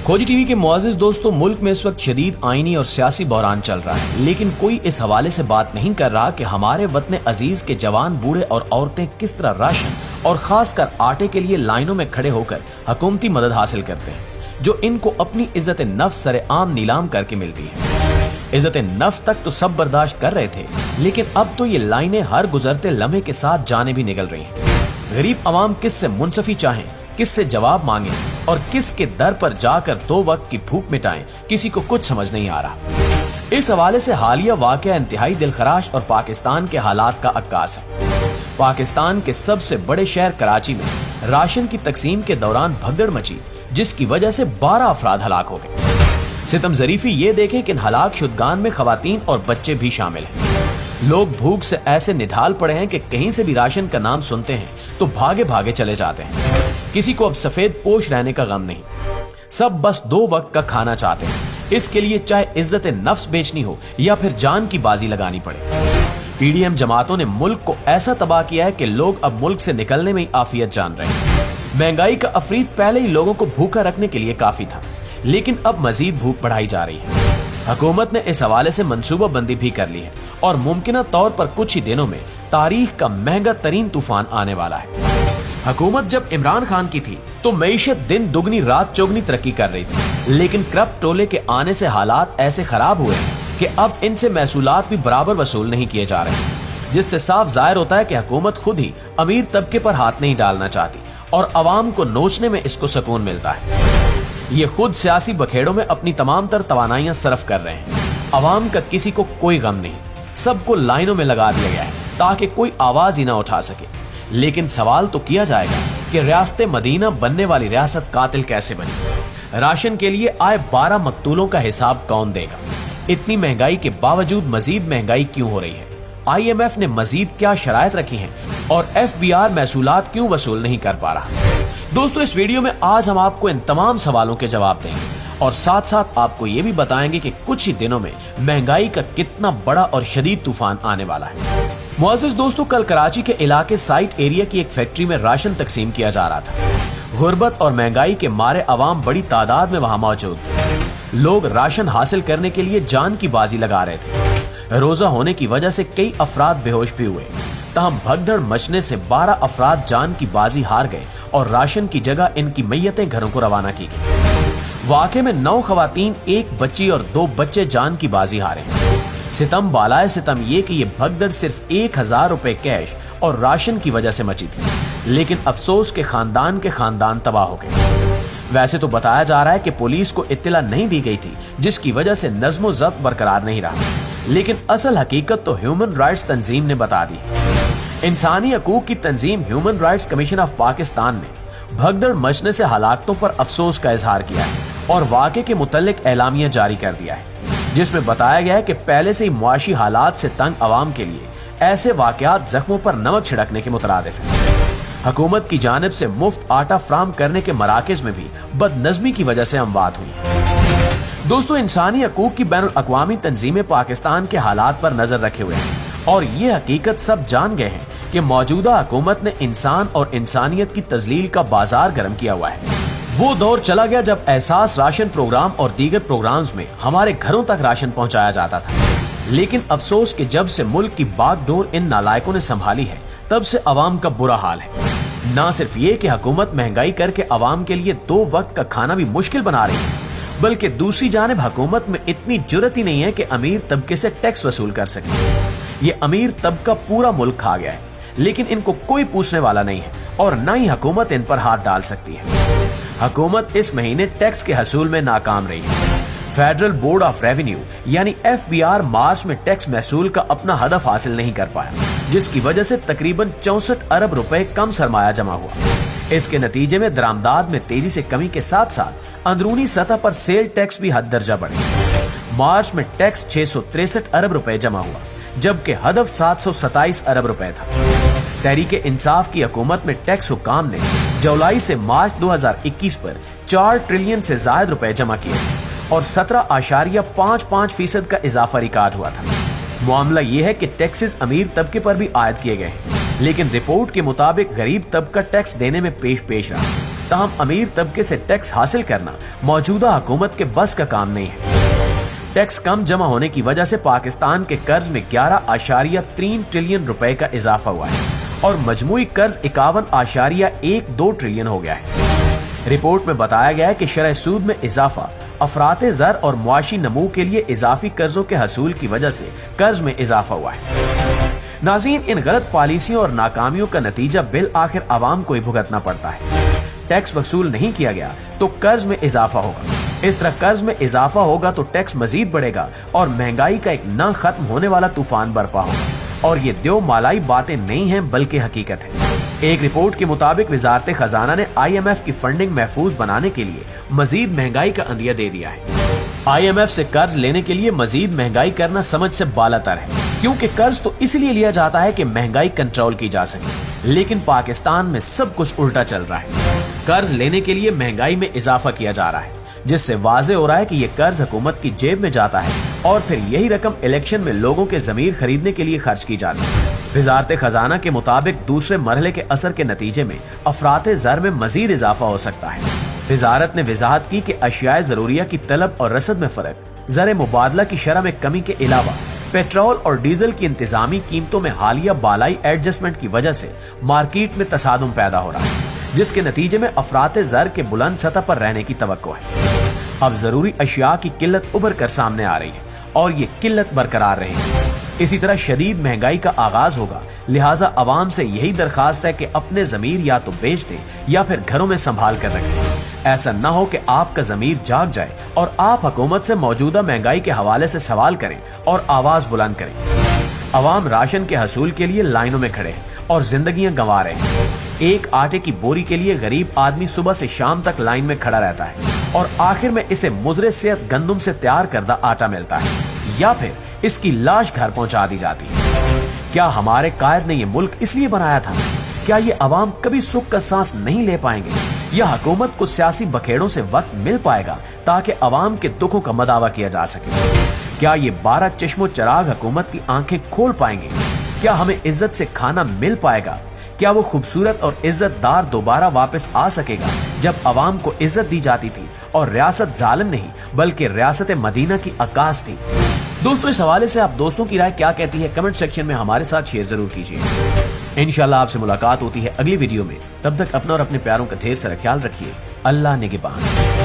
खोजी टीवी के मुआज़िज़ दोस्तों, मुल्क में इस वक्त शदीद आईनी और सियासी बहरान चल रहा है, लेकिन कोई इस हवाले से बात नहीं कर रहा कि हमारे वतन अजीज के जवान, बूढ़े और औरतें किस तरह राशन और खासकर आटे के लिए लाइनों में खड़े होकर हुकूमती मदद हासिल करते हैं, जो इनको अपनी इज्जत नफ्स सरेआम नीलाम करके मिलती है। इज्जत नफ्स तक तो सब बर्दाश्त कर रहे थे, लेकिन अब तो ये लाइनें हर गुजरते लम्हे के साथ जाने भी निकल रही हैं। गरीब अवाम किससे मुंसफी चाहें, किससे जवाब मांगे और किसके दर पर जाकर 2 वक्त की भूख मिटाएं, किसी को कुछ समझ नहीं आ रहा। इस हवाले से हालिया वाकया इंतहाई दिलखराश और पाकिस्तान के हालात का अक्कास है। पाकिस्तान के सबसे बड़े शहर कराची में राशन की तकसीम के दौरान भगदड़ मची, जिसकी वजह से 12 अफराद हलाक हो गए। सितम ज़रीफी ये देखें कि इन हलाक शुदगान में खवातीन और बच्चे भी शामिल हैं। लोग भूख से ऐसे निढाल पड़े हैं कि कहीं से भी राशन का नाम सुनते हैं तो भागे भागे चले जाते हैं। किसी को अब सफेद पोश रहने का गम नहीं, सब बस 2 वक्त का खाना चाहते हैं। इसके लिए चाहे इज्जत नफ्स बेचनी हो या फिर जान की बाजी लगानी पड़े। पीडीएम जमातों ने मुल्क को ऐसा तबाह किया है कि लोग अब मुल्क से निकलने में ही आफियत जान रहे हैं। महंगाई का अफरीत पहले ही लोगों को भूखा रखने के लिए काफी था, लेकिन अब मजीद भूख बढ़ाई जा रही है। हुकूमत ने इस हवाले से मंसूबा बंदी भी कर ली है और मुमकिन तौर पर कुछ ही दिनों में तारीख का महंगा तरीन तूफान आने वाला है। हुकूमत जब इमरान खान की थी तो मईशत दिन दुगनी रात चौगनी तरक्की कर रही थी, लेकिन करप्ट टोले के आने से हालात ऐसे खराब हुए कि अब इनसे महसूलात भी बराबर वसूल नहीं किए जा रहे, जिससे साफ जाहिर होता है कि हुकूमत खुद ही अमीर तबके पर हाथ नहीं डालना चाहती और अवाम को नोचने में इसको सुकून मिलता है। ये खुद सियासी बखेड़ों में अपनी तमाम तर तवानाइयां सर्फ कर रहे हैं। अवाम का किसी को कोई गम नहीं, सबको लाइनों में लगा दिया गया है ताकि कोई आवाज ही ना उठा सके। लेकिन सवाल तो किया जाएगा कि रियासत मदीना बनने वाली रियासत कातिल कैसे बनी? राशन के लिए आए 12 मकतूलों का हिसाब कौन देगा? इतनी महंगाई के बावजूद मजीद महंगाई क्यों हो रही है? IMF ने मजीद क्या शराइत रखी हैं और FBR महसूलात क्यों वसूल नहीं कर पा रहा? दोस्तों, इस वीडियो में आज हम आपको इन तमाम सवालों के जवाब देंगे और साथ साथ आपको ये भी बताएंगे कि कुछ ही दिनों में महंगाई का कितना बड़ा और शदीद तूफान आने वाला है। मुआज़िज़ दोस्तों, कल कराची के इलाके साइट एरिया की एक फैक्ट्री में राशन तकसीम किया जा रहा था। गुर्बत और महंगाई के मारे अवाम बड़ी तादाद में वहां मौजूद थे। लोग राशन हासिल करने के लिए जान की बाजी लगा रहे थे। रोजा होने की वजह से कई अफराद बेहोश भी हुए। तहम भगदड़ मचने से 12 अफराद जान की बाजी हार गए और राशन की जगह इनकी मैयतें घरों को रवाना की गई। वाक़े में 9 खवातीन, 1 बच्ची और 2 बच्चे जान की बाजी हारे। सितम बालाए सितम ये कि ये भगदड़ सिर्फ 1000 रुपए कैश और राशन की वजह से मची थी, लेकिन अफसोस के खानदान तबाह हो गए। वैसे तो बताया जा रहा है कि पुलिस को इत्तला नहीं दी गई थी, जिसकी वजह से नज़्म ज़ब्त बरकरार नहीं रहा, लेकिन असल हकीकत तो ह्यूमन राइट्स तंजीम ने बता दी। इंसानी हकूक की तंजीम human rights commission of Pakistan ने भगदड़ मचने से हलाकतों पर अफसोस का इजहार किया है और वाक़े के मुतल्लिक एलामिया जारी कर दिया है, जिसमें बताया गया है कि पहले से ही मुआशी हालात से तंग अवाम के लिए ऐसे वाक़यात जख्मों पर नमक छिड़कने के मुतरादिफ है। हुकूमत की जानिब से मुफ्त आटा फ्राहम करने के मराकज में भी बदनज़मी की वजह से अमवात हुई। दोस्तों, इंसानी हकूक की बैनुल अक़वामी तंजीमें पाकिस्तान के हालात पर नजर रखे हुए हैं और ये हकीकत सब जान गए हैं कि मौजूदा हुकूमत ने इंसान और इंसानियत की तजलील का बाजार गर्म किया हुआ है। वो दौर चला गया जब एहसास राशन प्रोग्राम और दीगर प्रोग्राम्स में हमारे घरों तक राशन पहुंचाया जाता था, लेकिन अफसोस कि जब से मुल्क की बागडोर इन नालायकों ने संभाली है, तब से अवाम का बुरा हाल है। न सिर्फ ये कि हुकूमत महंगाई करके अवाम के लिए 2 वक्त का खाना भी मुश्किल बना रही है, बल्कि दूसरी जानिब हुकूमत में इतनी जुर्रत ही नहीं है कि अमीर तबके से टैक्स वसूल कर सके। ये अमीर तबका पूरा मुल्क खा गया है, लेकिन इनको कोई पूछने वाला नहीं है और न ही हुकूमत इन पर हाथ डाल सकती है। हुकूमत इस महीने टैक्स के हसूल में नाकाम रही है। फेडरल बोर्ड ऑफ रेवेन्यू यानी FBR मार्च में टैक्स महसूल का अपना हदफ हासिल नहीं कर पाया, जिसकी वजह से तकरीबन 64 अरब रुपए कम सरमाया जमा हुआ। इसके नतीजे में दरामदाद में तेजी से कमी के साथ साथ अंदरूनी सतह पर सेल टैक्स भी हद दर्जा बढ़े। मार्च में टैक्स 663 अरब रुपए जमा हुआ, जबकि हदफ 727 अरब रुपए था। तहरीक इंसाफ की हुकूमत में टैक्स हुकाम ने जुलाई से मार्च 2021 पर 4 ट्रिलियन से ज्यादा रुपए जमा किए और 17.55% का इजाफा रिकॉर्ड हुआ था। मामला यह है कि टैक्सेस अमीर तबके पर भी आयद किए गए हैं, लेकिन रिपोर्ट के मुताबिक गरीब तबका टैक्स देने में पेश रहा। ताहम अमीर तबके से टैक्स हासिल करना मौजूदा हुकूमत के बस का काम नहीं है। टैक्स कम जमा होने की वजह से पाकिस्तान के कर्ज में 11.3 ट्रिलियन रुपए का इजाफा हुआ है और मजमूई कर्ज 51.12 ट्रिलियन हो गया है। रिपोर्ट में बताया गया है कि शरह सूद में इजाफा, अफराते ज़र और मुआशी नमू के लिए इजाफी कर्जों के हसूल की वजह से कर्ज में इजाफा हुआ है। नाज़रीन, इन गलत पॉलिसियों और नाकामियों का नतीजा बिल आखिर आवाम को ही भुगतना पड़ता है। टैक्स वसूल नहीं किया गया तो कर्ज में इजाफा होगा। इस तरह कर्ज में इजाफा होगा तो टैक्स मजीद बढ़ेगा और महंगाई का एक न खत्म होने वाला तूफान बरपा होगा। और ये दो मालाई बातें नहीं हैं बल्कि हकीकत है। एक रिपोर्ट के मुताबिक वजारत खजाना ने IMF की फंडिंग महफूज बनाने के लिए मजीद महंगाई का अंदिया दे दिया है। IMF से कर्ज लेने के लिए मजीद महंगाई करना समझ से बालातर है, क्योंकि कर्ज तो इसलिए लिया जाता है कि महंगाई कंट्रोल की जा सके। लेकिन पाकिस्तान में सब कुछ उल्टा चल रहा है। कर्ज लेने के लिए महंगाई में इजाफा किया जा रहा है, जिससे वाज़े हो रहा है कि ये कर्ज हुकूमत की जेब में जाता है और फिर यही रकम इलेक्शन में लोगों के ज़मीर खरीदने के लिए खर्च की जाती है। वजारत खजाना के मुताबिक दूसरे मरहले के असर के नतीजे में अफराते ज़र में मजीद इजाफा हो सकता है। वजारत ने वजाहत की कि अशियाए ज़रूरिया की तलब और रसद में फर्क, ज़र मुबादला की शरह में कमी के अलावा पेट्रोल और डीजल की इंतजामी कीमतों में हालिया बालाई एडजस्टमेंट की वजह से मार्केट में तसादुम पैदा हो रहा है, जिसके नतीजे में अफराते ज़र के बुलंद सतह पर रहने की तवक्को है। अब जरूरी अशिया की किल्लत उभर कर सामने आ रही है और ये किल्लत बरकरार रहेगी। इसी तरह शदीद महंगाई का आगाज होगा, लिहाजा अवाम से यही दरखास्त है कि अपने जमीर या तो बेच दें या फिर घरों में संभाल कर रखें। ऐसा न हो कि आपका जमीर जाग जाए और आप हुकूमत से मौजूदा महंगाई के हवाले से सवाल करें और आवाज बुलंद करें। अवाम राशन के हसूल के लिए लाइनों में खड़े हैं और जिंदगियां गंवा रहे हैं। एक आटे की बोरी के लिए गरीब आदमी सुबह से शाम तक लाइन में खड़ा रहता है और आखिर में इसे मुजरे सेहत गंदुम से तैयार करदा आटा मिलता है या फिर इसकी लाश घर पहुंचा दी जाती है। क्या हमारे कायद ने ये मुल्क इसलिए बनाया था? क्या ये अवाम कभी सुख का सांस नहीं ले पाएंगे या हुकूमत को सियासी बखेड़ों से वक्त मिल पाएगा ताकि अवाम के दुखों का मदावा किया जा सके? क्या ये 12 चश्मो चराग हुकूमत की आंखें खोल पाएंगे? क्या हमें इज्जत से खाना मिल पाएगा? क्या वो खूबसूरत और इज्जतदार दोबारा वापस आ सकेगा जब अवाम को इज्जत दी जाती थी और रियासत जालिम नहीं बल्कि रियासत मदीना की आकाश थी? दोस्तों, इस हवाले से आप दोस्तों की राय क्या कहती है कमेंट सेक्शन में हमारे साथ शेयर जरूर कीजिए। इंशाल्लाह आपसे मुलाकात होती है अगली वीडियो में। तब तक अपना और अपने प्यारों का ढेर सारा ख्याल रखिए। अल्लाह निगहबान।